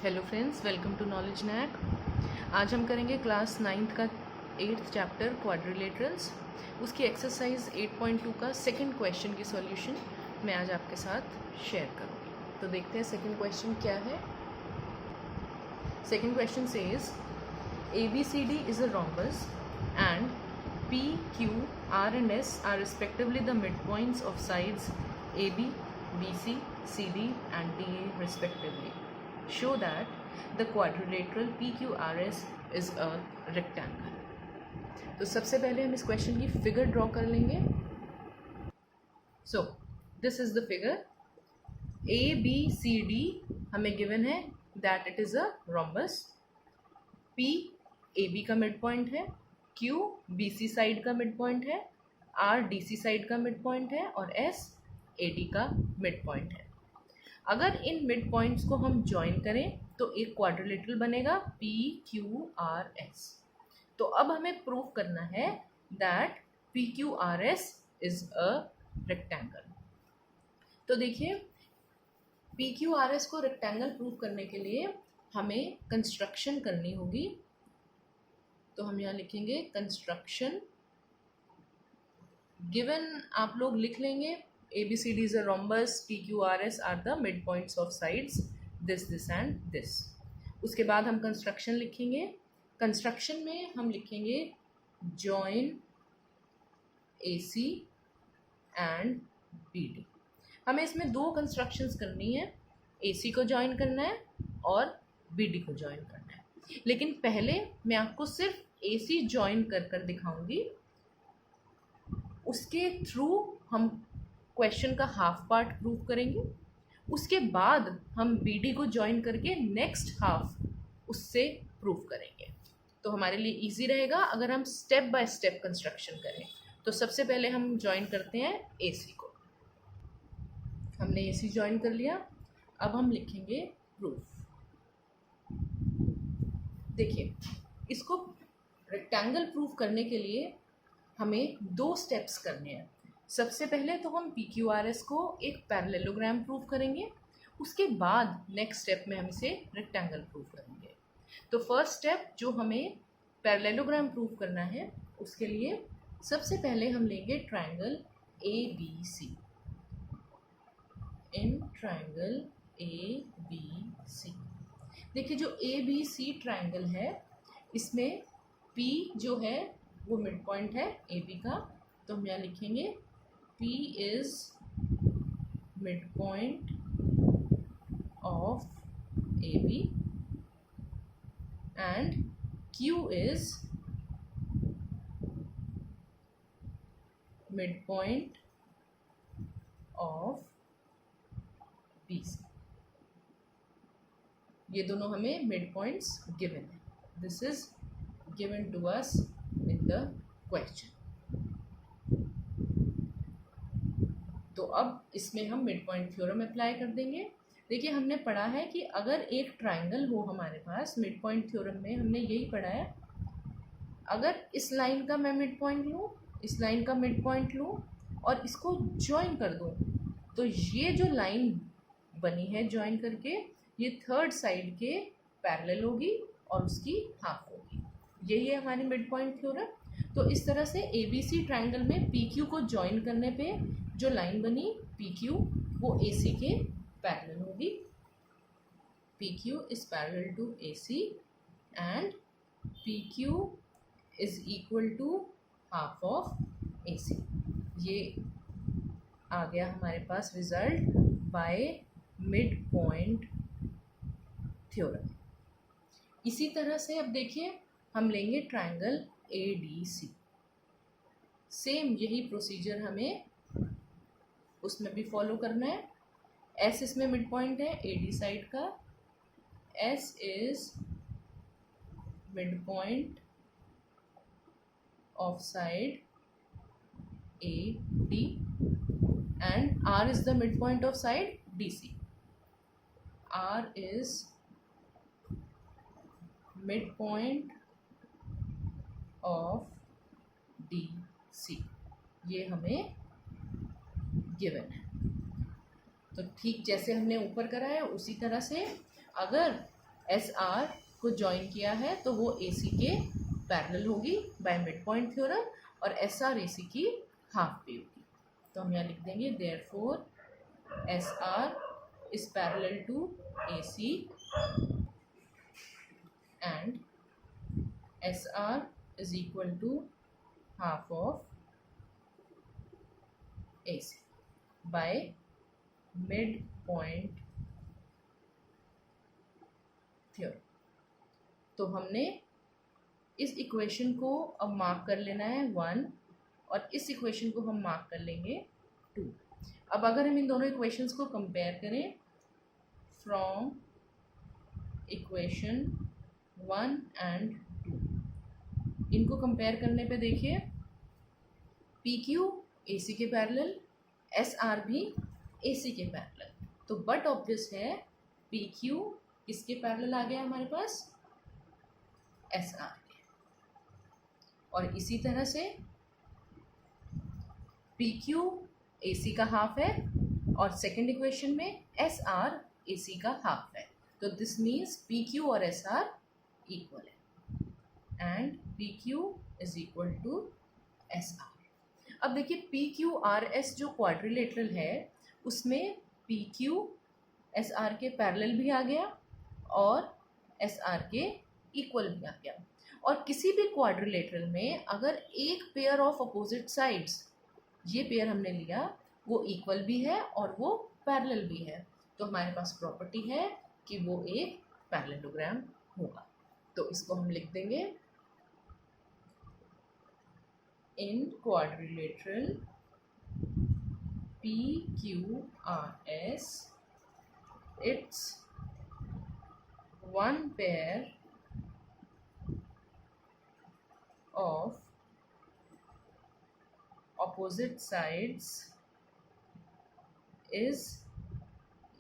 Hello friends, welcome to knowledge knack. आज हम करेंगे क्लास 9th का 8th चैप्टर क्वाड्रिलेटरल्स। उसकी एक्सरसाइज 8.2 का सेकंड क्वेश्चन की सॉल्यूशन मैं आज आपके साथ शेयर करूँगी। तो देखते हैं सेकंड क्वेश्चन क्या है। Second question says ABCD is a rhombus and P, Q, R and S are respectively the midpoints of sides AB, BC, CD and DA respectively. Show that the quadrilateral PQRS is a rectangle. तो सबसे पहले हम इस question की figure draw कर लेंगे। So this is the figure. ABCD हमें given है that it is a rhombus. P AB का मिड पॉइंट है, Q BC साइड का मिड पॉइंट है, R DC साइड का मिड पॉइंट है और S AD का मिड पॉइंट है। अगर इन मिड पॉइंट्स को हम ज्वाइन करें तो एक क्वाड्रिलेटरल बनेगा PQRS। तो अब हमें प्रूव करना है that PQRS is a rectangle. तो देखिए, PQRS को रेक्टेंगल प्रूव करने के लिए हमें कंस्ट्रक्शन करनी होगी। तो हम यहाँ लिखेंगे कंस्ट्रक्शन। गिवन आप लोग लिख लेंगे ABCD is a rhombus, PQRS are the midpoints of sides this, this and this। उसके बाद हम कंस्ट्रक्शन लिखेंगे। कंस्ट्रक्शन में हम लिखेंगे join AC and BD। हमें इसमें दो कंस्ट्रक्शंस करनी है, AC को ज्वाइन करना है और BD को ज्वाइन करना है। लेकिन पहले मैं आपको सिर्फ AC ज्वाइन कर कर दिखाऊंगी, उसके थ्रू हम क्वेश्चन का हाफ पार्ट प्रूव करेंगे। उसके बाद हम BD को ज्वाइन करके नेक्स्ट हाफ उससे प्रूव करेंगे। तो हमारे लिए इजी रहेगा अगर हम स्टेप बाय स्टेप कंस्ट्रक्शन करें। तो सबसे पहले हम ज्वाइन करते हैं AC को। हमने AC ज्वाइन कर लिया। अब हम लिखेंगे प्रूफ। देखिए, इसको रेक्टेंगल प्रूफ करने के लिए हमें दो स्टेप्स करने हैं। सबसे पहले तो हम PQRS को एक पैरेललोग्राम प्रूव करेंगे, उसके बाद नेक्स्ट स्टेप में हम इसे रेक्टेंगल प्रूव करेंगे। तो फर्स्ट स्टेप जो हमें पैरेललोग्राम प्रूव करना है, उसके लिए सबसे पहले हम लेंगे triangle ABC। In triangle ABC देखिए, जो ABC ट्रायंगल है इसमें P जो है वो मिड पॉइंट है AB का। तो हम यहाँ लिखेंगे P is midpoint of AB and Q is midpoint of BC। ये दोनों हमें मिड पॉइंट्स गिवन है। This is given to us in the question. तो अब इसमें हम मिड पॉइंट थ्योरम अप्लाई कर देंगे। देखिए, हमने पढ़ा है कि अगर एक ट्रायंगल हो हमारे पास, मिड पॉइंट थ्योरम में हमने यही पढ़ा है, अगर इस लाइन का मैं मिड पॉइंट लूँ, इस लाइन का मिड पॉइंट लूँ और इसको ज्वाइन कर दूँ, तो ये जो लाइन बनी है ज्वाइन करके, ये थर्ड साइड के पैरेलल होगी और उसकी हाफ होगी। यही है हमारी मिड पॉइंट थ्योरम। तो इस तरह से ABC ट्रायंगल में PQ को ज्वाइन करने पे जो लाइन बनी PQ वो AC के पैरेलल होगी। PQ is parallel to AC and PQ is equal to half of AC। ये आ गया हमारे पास result by mid point theorem. इसी तरह से अब देखिए, हम लेंगे ट्रायंगल ADC। सेम यही प्रोसीजर हमें उसमें भी फॉलो करना है। S इसमें मिड पॉइंट है AD साइड का। S is mid point of side AD and R is the mid point of side DC। R is mid point of DC। ये हमें गिवन है। तो ठीक जैसे हमने ऊपर करा है उसी तरह से अगर एस आर को ज्वाइन किया है तो वो ए सी के पैरेलल होगी बाय मिड पॉइंट थ्योरम, और एस आर ए सी की हाफ पे होगी। तो हम यहाँ लिख देंगे therefore S R is parallel to A C and S R is equal to half of A C by mid point theorem. तो हमने इस इक्वेशन को अब मार्क कर लेना है 1 और इस इक्वेशन को हम मार्क कर लेंगे 2। अब अगर हम इन दोनों इक्वेशंस को कंपेयर करें फ्रॉम इक्वेशन 1 एंड 2, इनको कंपेयर करने पे देखिए पी क्यू ए सी के पैरेलल, एस आर भी ए सी के पैरेलल, तो बट ऑब्वियस है पी क्यू किसके पैरेलल आ गया हमारे पास, एस आर के। और इसी तरह से पी क्यू ए सी का हाफ है और सेकेंड इक्वेशन में एस आर ए सी का हाफ है, तो दिस मीन्स पी क्यू और एस आर इक्वल है and P Q is equal to S R. अब देखिए पी क्यू आर एस जो क्वाड्रिलेटरल है उसमें पी क्यू एस आर के पैरेलल भी आ गया और एस आर के इक्वल भी आ गया। और किसी भी क्वाड्रिलेटरल में अगर एक पेयर ऑफ अपोजिट साइड्स, ये पेयर हमने लिया, वो इक्वल भी है और वो पैरेलल भी है, तो हमारे पास प्रॉपर्टी है कि वो एक पैरेललोग्राम होगा। तो इसको हम लिख देंगे इन quadrilateral P Q R S it's one pair of opposite sides is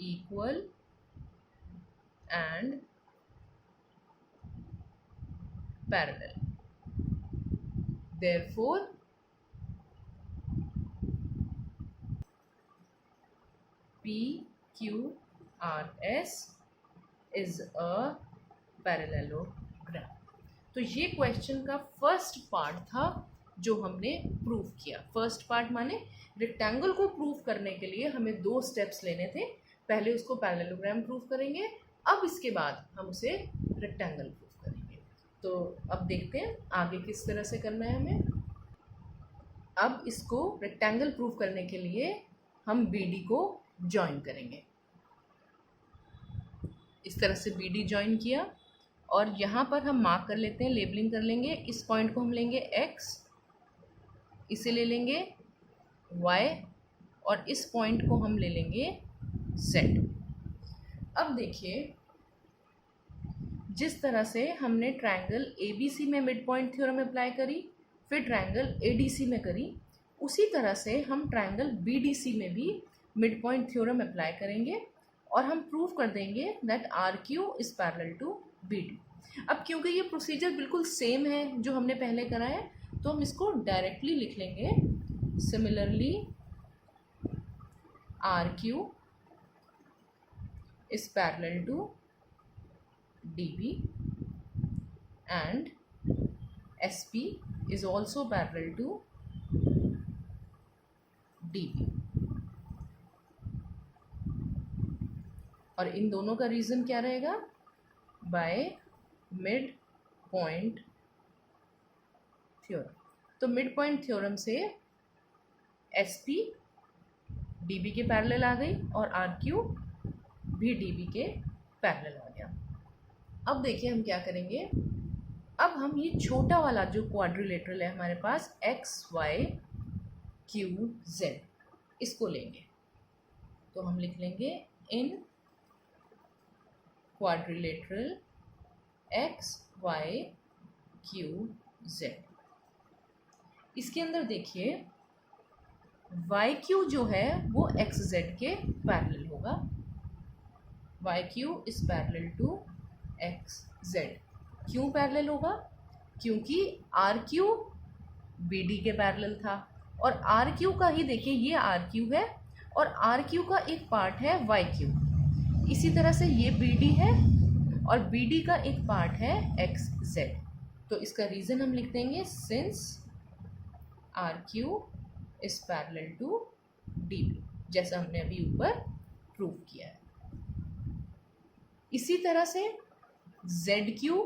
equal and parallel. Therefore, PQRS is a parallelogram. तो ये क्वेश्चन का फर्स्ट पार्ट था जो हमने प्रूव किया। फर्स्ट पार्ट माने रेक्टेंगल को प्रूव करने के लिए हमें 2 स्टेप्स लेने थे। पहले उसको पैरेललोग्राम प्रूव करेंगे, अब इसके बाद हम उसे रेक्टेंगल प्रूव करेंगे। तो अब देखते हैं आगे किस तरह से करना है हमें। अब इसको रेक्टेंगल प्रूव करने के लिए हम बी डी को ज्वाइन करेंगे। इस तरह से बी डी ज्वाइन किया और यहाँ पर हम मार्क कर लेते हैं, लेबलिंग कर लेंगे। इस पॉइंट को हम लेंगे x, इसे ले लेंगे y और इस पॉइंट को हम ले लेंगे z। अब देखिए जिस तरह से हमने ट्रायंगल ABC में मिड पॉइंट थ्योरम अप्लाई करी, फिर ट्रायंगल ADC में करी, उसी तरह से हम ट्रायंगल BDC में भी मिड पॉइंट थ्योरम अप्लाई करेंगे और हम प्रूव कर देंगे that R Q is parallel to B D. अब क्योंकि ये प्रोसीजर बिल्कुल सेम है जो हमने पहले करा है, तो हम इसको डायरेक्टली लिख लेंगे। Similarly R Q is parallel to D B and S P is also parallel to D B. और इन दोनों का रीज़न क्या रहेगा, बाय मिड पॉइंट थ्योरम। तो मिड पॉइंट थ्योरम से एस पी डी बी के पैरेलल आ गई और आर क्यू भी डी बी के पैरेलल आ गया। अब देखिए हम क्या करेंगे। अब हम ये छोटा वाला जो क्वाड्रिलेटरल है हमारे पास एक्स वाई क्यू जेड, इसको लेंगे। तो हम लिख लेंगे in quadrilateral X Y Q Z. इसके अंदर देखिए वाई क्यू जो है वो एक्स जेड के पैरेलल होगा। Y Q is parallel to X Z. क्यों पैरेलल होगा, क्योंकि आर क्यू बी डी के पैरेलल था और आर क्यू का ही देखिए ये आर क्यू है और आर क्यू का एक पार्ट है वाई क्यू। इसी तरह से ये बी डी है और बी डी का एक पार्ट है एक्स जेड। तो इसका रीज़न हम लिख देंगे since R Q is parallel to D B, जैसा हमने अभी ऊपर प्रूव किया है। इसी तरह से जेड क्यू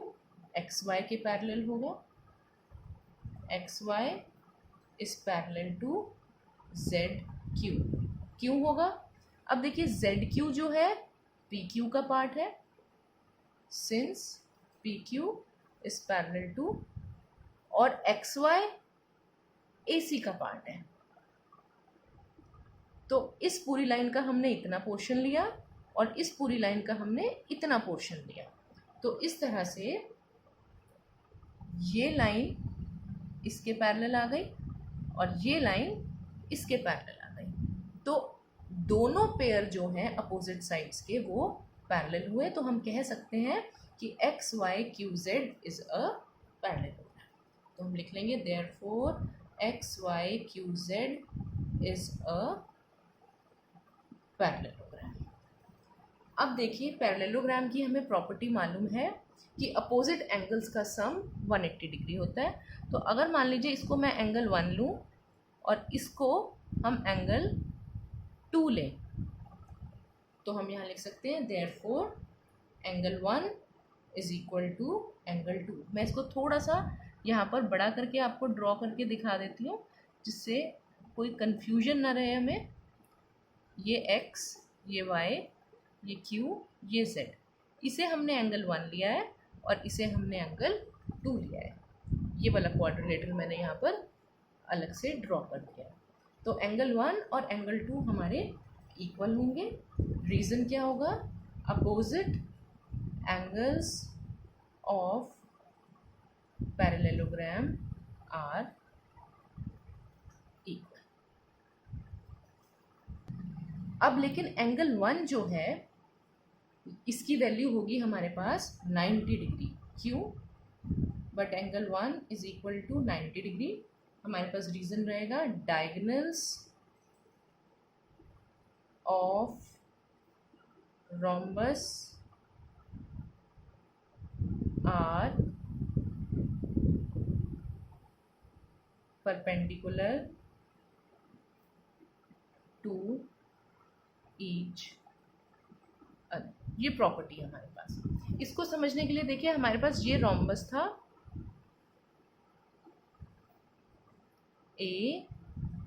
एक्स वाई के पैरेलल होगा, X Y is parallel to Z Q, क्यों होगा? अब देखिए जेड क्यू जो है पी क्यू का पार्ट है, since P Q is parallel to, और एक्स वाई ए सी का पार्ट है। तो इस पूरी लाइन का हमने इतना पोर्शन लिया और इस पूरी लाइन का हमने इतना पोर्शन लिया। तो इस तरह से ये लाइन इसके पैरेलल आ गई और ये लाइन इसके पैरेलल आ गई। तो दोनों पेयर जो हैं अपोजिट साइड्स के वो पैरेलल हुए। तो हम कह सकते हैं कि X Y Q Z is a parallelogram. तो हम लिख लेंगे therefore X Y Q Z is a parallelogram. अब देखिए पैरेललोग्राम की हमें प्रॉपर्टी मालूम है कि अपोजिट एंगल्स का सम 180 डिग्री होता है। तो अगर मान लीजिए इसको मैं एंगल 1 लूँ और इसको हम एंगल 2 लें, तो हम यहाँ लिख सकते हैं therefore angle 1 is equal to angle 2। मैं इसको थोड़ा सा यहाँ पर बड़ा करके आपको ड्रॉ करके दिखा देती हूँ जिससे कोई कन्फ्यूजन ना रहे हमें। ये x, ये y, ये q, ये z, इसे हमने एंगल 1 लिया है और इसे हमने एंगल 2 लिया है। ये वाला क्वाड्रिलेटरल मैंने यहाँ पर अलग से ड्रॉ कर दिया है। तो एंगल 1 और एंगल 2 हमारे इक्वल होंगे। रीज़न क्या होगा? Opposite angles of parallelogram are equal. अब लेकिन एंगल 1 जो है इसकी वैल्यू होगी हमारे पास 90 डिग्री। क्यों? But angle 1 is equal to 90 degree. हमारे पास रीज़न रहेगा diagonals of rhombus are perpendicular to each other. ये प्रॉपर्टी है हमारे पास। इसको समझने के लिए देखिए हमारे पास ये रोम्बस था ए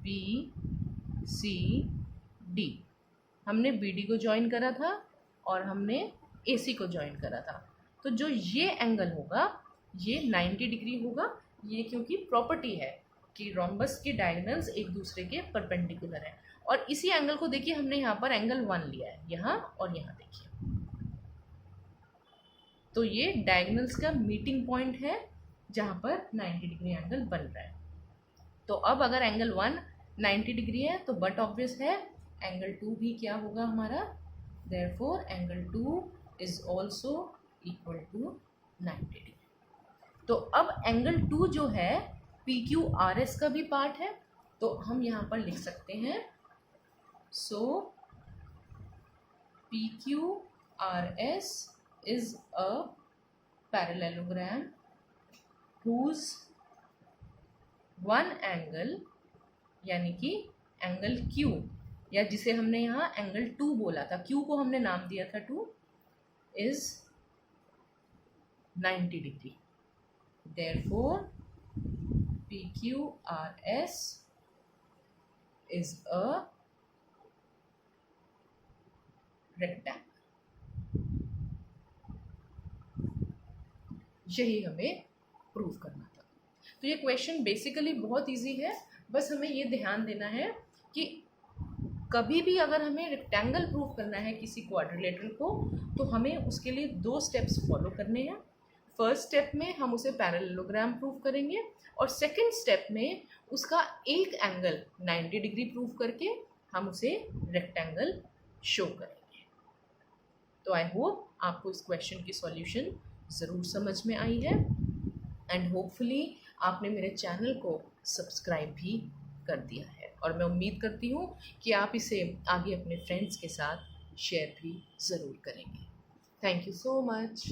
बी सी डी, हमने बी डी को ज्वाइन करा था और हमने ए सी को ज्वाइन करा था। तो जो ये एंगल होगा ये 90 डिग्री होगा। ये क्योंकि प्रॉपर्टी है कि रोम्बस के डायगोनल्स एक दूसरे के परपेंडिकुलर हैं। और इसी एंगल को देखिए हमने यहाँ पर एंगल 1 लिया है, यहाँ और यहाँ देखिए। तो ये डायगोनल्स का मीटिंग पॉइंट है जहाँ पर 90 डिग्री एंगल बन रहा है। तो अब अगर एंगल 1 90 डिग्री है तो बट ऑब्वियस है एंगल 2 भी क्या होगा हमारा, therefore angle 2 is also equal to 90 degree. तो अब एंगल 2 जो है पी क्यू आर एस का भी पार्ट है। तो हम यहाँ पर लिख सकते हैं so P Q R S is a parallelogram whose one angle यानी कि एंगल Q, या जिसे हमने यहाँ एंगल 2 बोला था, Q को हमने नाम दिया था 2, is 90 degree. Therefore PQRS is a rectangle. यही हमें प्रूव करना था। तो ये क्वेश्चन बेसिकली बहुत इजी है। बस हमें ये ध्यान देना है कि कभी भी अगर हमें रेक्टेंगल प्रूव करना है किसी क्वाड्रिलेटरल को तो हमें उसके लिए 2 स्टेप्स फॉलो करने हैं। फर्स्ट स्टेप में हम उसे पैरेललोग्राम प्रूव करेंगे और सेकंड स्टेप में उसका एक एंगल 90 डिग्री प्रूव करके हम उसे रेक्टेंगल शो करेंगे। तो आई होप आपको इस क्वेश्चन की सॉल्यूशन ज़रूर समझ में आई है एंड होपफुली आपने मेरे चैनल को सब्सक्राइब भी कर दिया है और मैं उम्मीद करती हूँ कि आप इसे आगे अपने फ्रेंड्स के साथ शेयर भी ज़रूर करेंगे। Thank you so much.